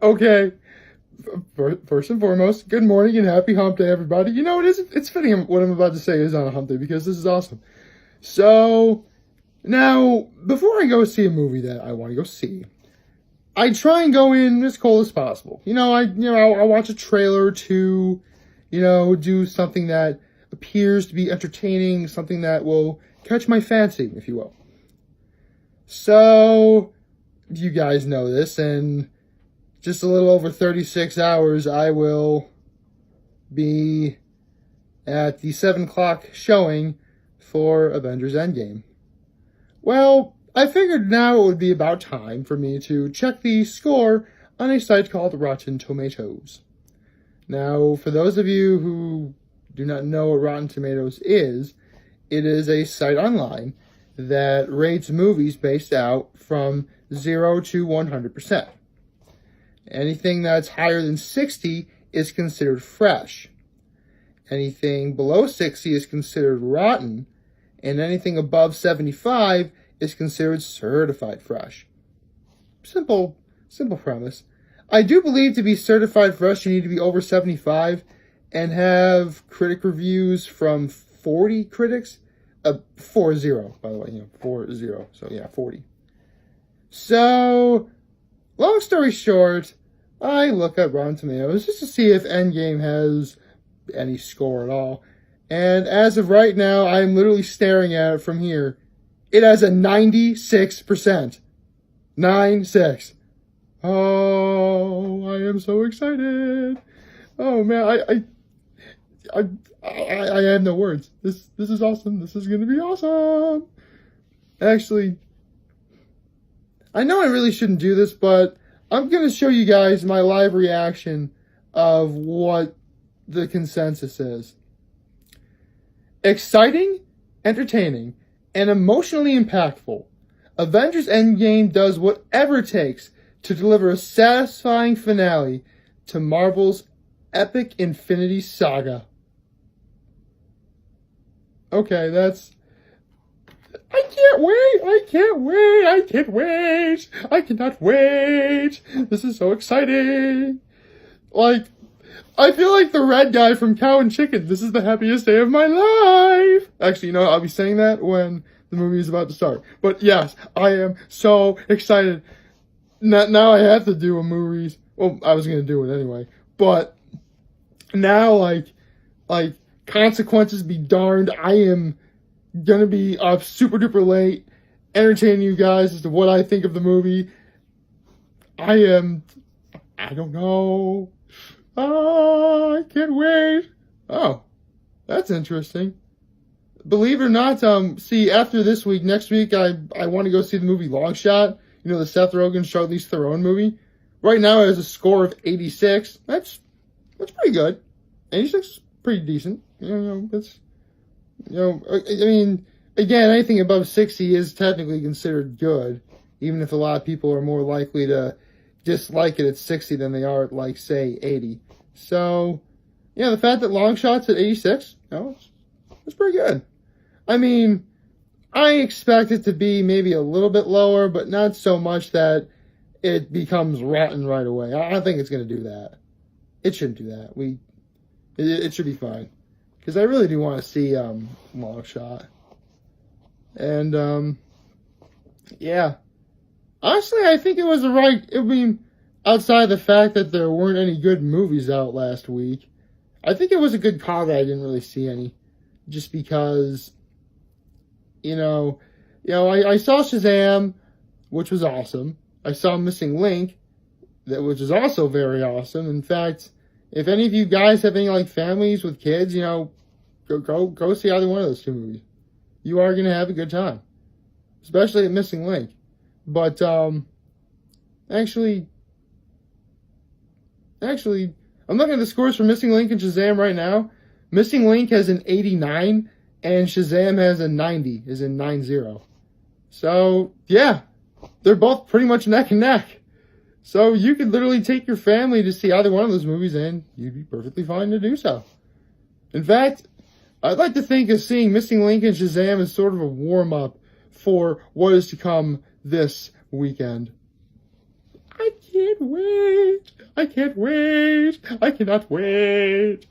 Okay, first and foremost, good morning and happy hump day, everybody. You know, it's fitting what I'm about to say is on a hump day because this is awesome. So, now, before I go see a movie that I want to go see, I try and go in as cold as possible. I'll watch a trailer to, do something that appears to be entertaining, something that will catch my fancy, if you will. So, you guys know this, and just a little over 36 hours, I will be at the 7 o'clock showing for Avengers Endgame. Well, I figured now it would be about time for me to check the score on a site called Rotten Tomatoes. Now, for those of you who do not know what Rotten Tomatoes is, it is a site online that rates movies based out from 0 to 100%. Anything that's higher than 60 is considered fresh. Anything below 60 is considered rotten, and anything above 75 is considered certified fresh. Simple premise. I do believe to be certified fresh, you need to be over 75 and have critic reviews from 40 critics. 40, by the way, 40. So yeah, 40. So, long story short, I look at Rotten Tomatoes just to see if Endgame has any score at all. And as of right now, I'm literally staring at it from here. It has a 96%. 96. Oh, I am so excited. Oh man, I have no words. This is awesome. This is gonna be awesome. Actually, I know I really shouldn't do this, but I'm gonna show you guys my live reaction of what the consensus is. Exciting, entertaining, and emotionally impactful, Avengers Endgame does whatever it takes to deliver a satisfying finale to Marvel's epic Infinity Saga. Okay, I can't wait! I cannot wait! This is so exciting! I feel like the red guy from Cow and Chicken. This is the happiest day of my life! Actually, I'll be saying that when the movie is about to start. But yes, I am so excited. Now I have to do a movies. Well, I was gonna do it anyway. But now, consequences be darned. I am gonna be up super duper late, entertaining you guys as to what I think of the movie. I don't know. Oh, I can't wait. Oh, that's interesting. Believe it or not, see, after this week, next week, I want to go see the movie Long Shot. The Seth Rogen, Charlize Theron movie. Right now, it has a score of 86. That's pretty good. 86 is pretty decent. Again, anything above 60 is technically considered good, even if a lot of people are more likely to dislike it at 60 than they are at, say, 80. So, the fact that Long Shot's at 86, it's pretty good. I expect it to be maybe a little bit lower, but not so much that it becomes rotten right away. I don't think it's going to do that. It shouldn't do that. It should be fine. Because I really do want to see Long Shot. And, yeah. Honestly, I think it was outside the fact that there weren't any good movies out last week, I think it was a good call that I didn't really see any. Just because, I saw Shazam, which was awesome. I saw Missing Link, which is also very awesome. In fact, if any of you guys have any families with kids, go see either one of those two movies. You are gonna have a good time, especially at Missing Link. But actually, I'm looking at the scores for Missing Link and Shazam right now. Missing Link has an 89, and Shazam has a 90, is in 90. So, yeah, they're both pretty much neck and neck. So you could literally take your family to see either one of those movies, and you'd be perfectly fine to do so. In fact, I'd like to think of seeing Missing Link and Shazam as sort of a warm-up for what is to come this weekend. can't wait. I can't wait. I cannot wait.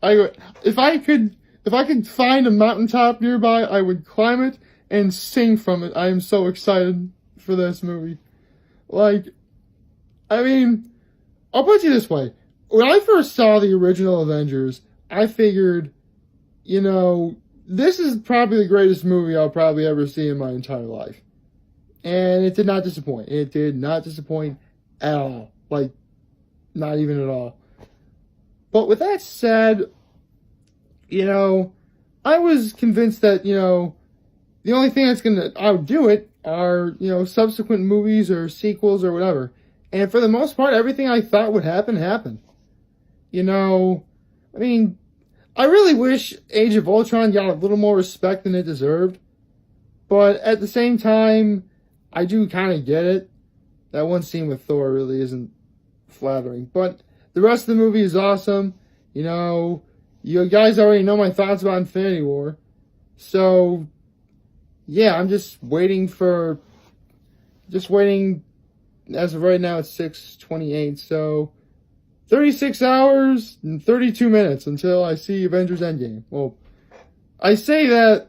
If I could find a mountaintop nearby, I would climb it and sing from it. I am so excited for this movie. Like, I mean, I'll put it this way. When I first saw the original Avengers, I figured, you know, this is probably the greatest movie I'll probably ever see in my entire life. And it did not disappoint. It did not disappoint at all. Like, not even at all. But with that said, you know, I was convinced that, you know, the only thing that's going to outdo it are, you know, subsequent movies or sequels or whatever. And for the most part, everything I thought would happen, happened. You know, I mean, I really wish Age of Ultron got a little more respect than it deserved. But at the same time, I do kind of get it. That one scene with Thor really isn't flattering. But the rest of the movie is awesome. You know, you guys already know my thoughts about Infinity War. So, yeah, I'm just waiting. As of right now, it's 6:28. So, 36 hours and 32 minutes until I see Avengers Endgame. Well, I say that,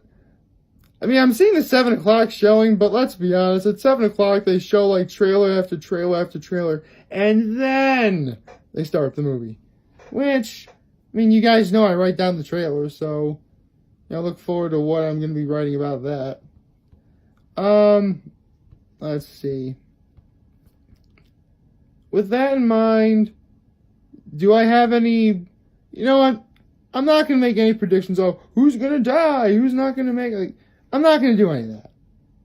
I mean, I'm seeing the 7 o'clock showing, but let's be honest, at 7 o'clock they show like trailer after trailer after trailer, and then they start the movie. Which, I mean, you guys know I write down the trailer, so, you know, look forward to what I'm going to be writing about that. Let's see. With that in mind, do I have any, you know what, I'm not going to make any predictions of who's going to die, who's not going to make, like, I'm not going to do any of that.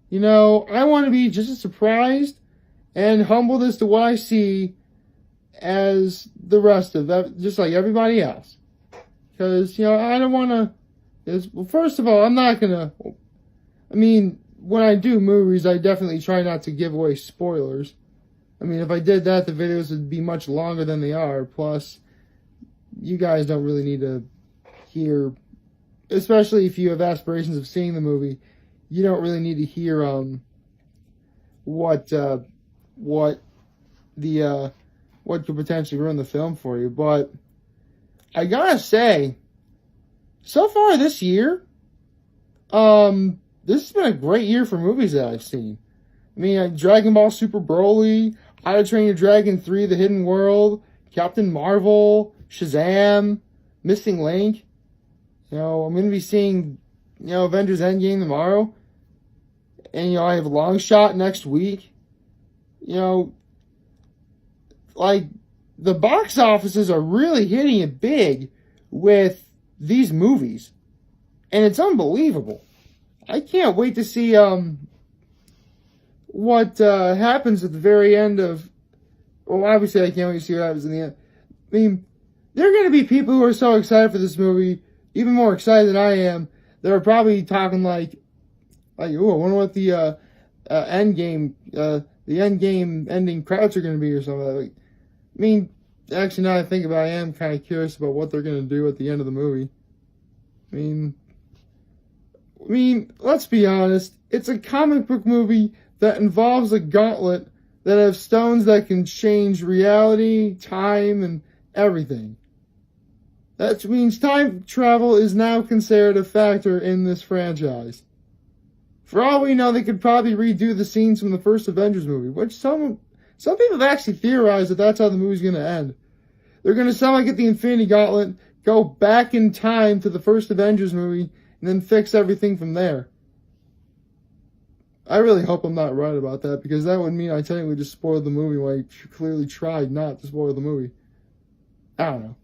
You know, I want to be just as surprised and humbled as to what I see as the rest of that, just like everybody else. Because, you know, I don't want to, well, first of all, I'm not going to, I mean, when I do movies, I definitely try not to give away spoilers. I mean, if I did that, the videos would be much longer than they are. Plus, you guys don't really need to hear, especially if you have aspirations of seeing the movie, you don't really need to hear what could potentially ruin the film for you. But I gotta say, so far this year, this has been a great year for movies that I've seen. I mean, Dragon Ball Super Broly, How to Train Your Dragon 3, The Hidden World, Captain Marvel, Shazam, Missing Link. You know, I'm going to be seeing, you know, Avengers Endgame tomorrow. And, you know, I have Long Shot next week. You know, like, the box offices are really hitting it big with these movies. And it's unbelievable. I can't wait to see, what happens at the very end of, well, obviously I can't wait to see what happens in the end. I mean, there are going to be people who are so excited for this movie, even more excited than I am, that are probably talking like, oh, I wonder what the Endgame ending credits are going to be or something like that. I mean, actually, now that I think about it, I am kind of curious about what they're going to do at the end of the movie. I mean, let's be honest, it's a comic book movie that involves a gauntlet that has stones that can change reality, time, and everything. That means time travel is now considered a factor in this franchise. For all we know, they could probably redo the scenes from the first Avengers movie, which some people have actually theorized that that's how the movie's going to end. They're going to somehow get the Infinity Gauntlet, go back in time to the first Avengers movie, and then fix everything from there. I really hope I'm not right about that, because that would mean I technically just spoiled the movie when I clearly tried not to spoil the movie. I don't know.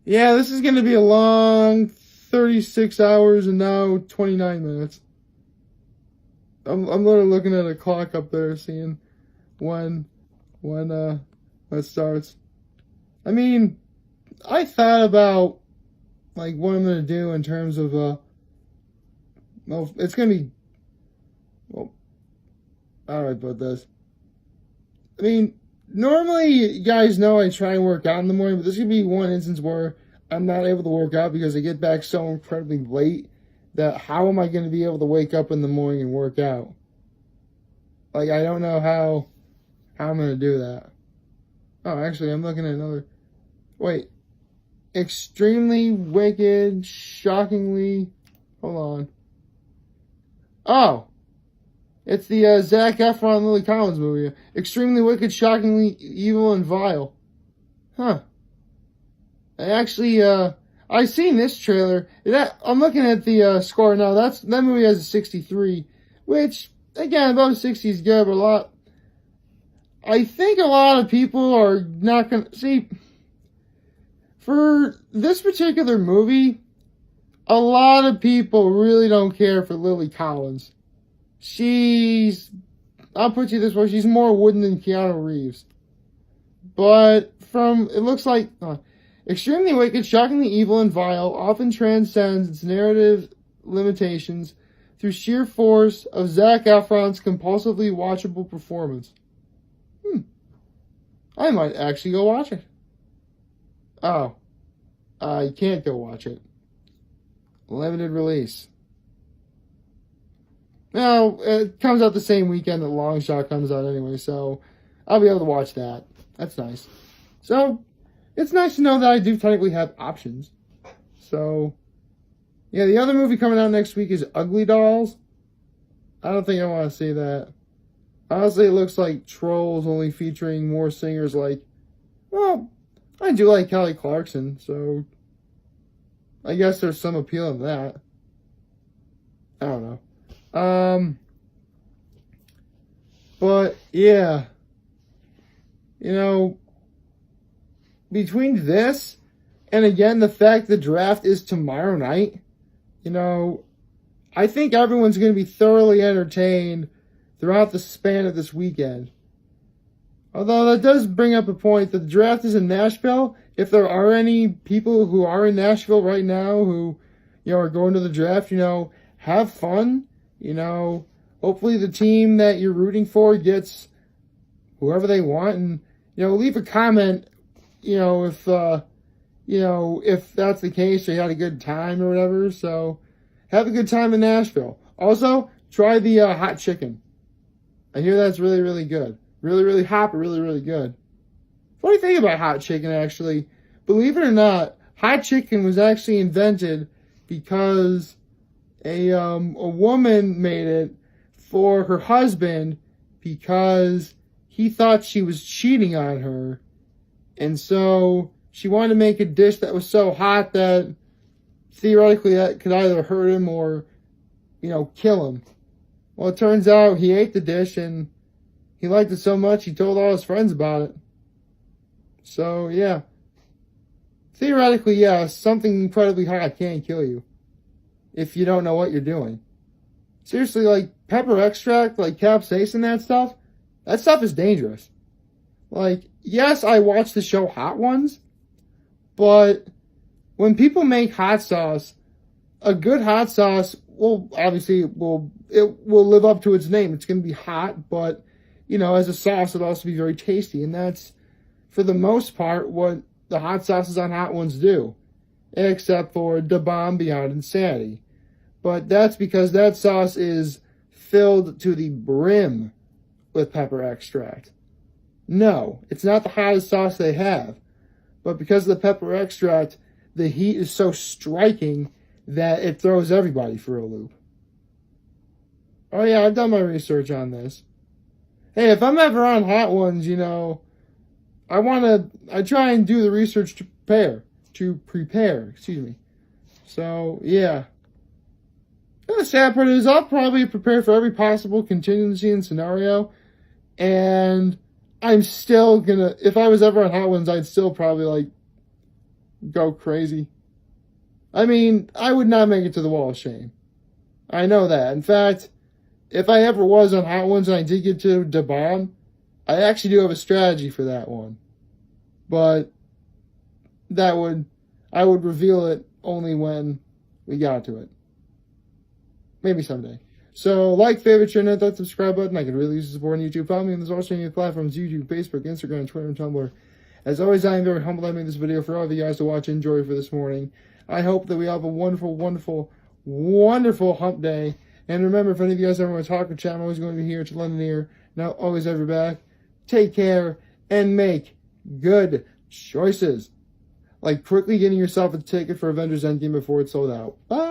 Yeah, this is going to be a long 36 hours and now 29 minutes. I'm literally looking at a clock up there, seeing when it starts. I mean, I thought about, like, what I'm going to do in terms of, well, it's going to be, well, how do I put this? I mean, normally, you guys know I try and work out in the morning, but this could be one instance where I'm not able to work out because I get back so incredibly late that how am I going to be able to wake up in the morning and work out? Like, I don't know how I'm going to do that. Oh, actually, I'm looking at another. Wait. Extremely wicked, shockingly. Hold on. Oh. It's the Zac Efron Lily Collins movie. Extremely wicked, shockingly evil, and vile. Huh. Actually, I seen this trailer. I'm looking at the score now. That movie has a 63, which, again, above 60 is good, but I think a lot of people are not going to... See, for this particular movie, a lot of people really don't care for Lily Collins. I'll put you this way, she's more wooden than Keanu Reeves. But it looks like... Extremely wicked, shockingly evil, and vile often transcends its narrative limitations through sheer force of Zac Efron's compulsively watchable performance. I might actually go watch it. Oh. I can't go watch it. Limited release. No, it comes out the same weekend that Long Shot comes out anyway, so I'll be able to watch that. That's nice. So, it's nice to know that I do technically have options. So, yeah, the other movie coming out next week is Ugly Dolls. I don't think I want to see that. Honestly, it looks like Trolls, only featuring more singers like... Well, I do like Kelly Clarkson, so... I guess there's some appeal in that. I don't know. But, yeah. You know... Between this, and again, the fact the draft is tomorrow night, you know, I think everyone's going to be thoroughly entertained throughout the span of this weekend. Although that does bring up a point that the draft is in Nashville. If there are any people who are in Nashville right now who, you know, are going to the draft, you know, have fun. You know, hopefully the team that you're rooting for gets whoever they want, and, you know, leave a comment. You know, if that's the case, or you had a good time or whatever. So, have a good time in Nashville. Also, try the hot chicken. I hear that's really, really good. Really, really hot, but really, really good. Funny thing about hot chicken, actually, believe it or not, hot chicken was actually invented because a woman made it for her husband because he thought she was cheating on her. And so she wanted to make a dish that was so hot that theoretically that could either hurt him or, you know, kill him. Well, it turns out he ate the dish and he liked it so much he told all his friends about it. So, yeah. Theoretically, yeah, something incredibly hot can kill you if you don't know what you're doing. Seriously, like pepper extract, like capsaicin, that stuff is dangerous. Like, yes, I watch the show Hot Ones, but when people make hot sauce, a good hot sauce will live up to its name. It's going to be hot, but, you know, as a sauce, it'll also be very tasty. And that's, for the most part, what the hot sauces on Hot Ones do, except for Da Bomb Beyond Insanity. But that's because that sauce is filled to the brim with pepper extract. No, it's not the hottest sauce they have. But because of the pepper extract, the heat is so striking that it throws everybody for a loop. Oh yeah, I've done my research on this. Hey, if I'm ever on Hot Ones, you know, I try and do the research to prepare, So, yeah. And the sad part is I'll probably prepare for every possible contingency and scenario, and I'm still gonna, if I was ever on Hot Ones, I'd still probably, like, go crazy. I mean, I would not make it to the Wall of Shame. I know that. In fact, if I ever was on Hot Ones and I did get to Da Bomb, I actually do have a strategy for that one. But I would reveal it only when we got to it. Maybe someday. So, like, favorite, share, and that subscribe button. I could really use the support on YouTube. Follow me on the social media platforms, YouTube, Facebook, Instagram, Twitter, and Tumblr. As always, I am very humbled I made this video for all of you guys to watch and enjoy for this morning. I hope that we have a wonderful, wonderful, wonderful hump day. And remember, if any of you guys ever want to talk or chat, I'm always going to be here. It's London here. Now, always have your back. Take care and make good choices. Like quickly getting yourself a ticket for Avengers Endgame before it's sold out. Bye!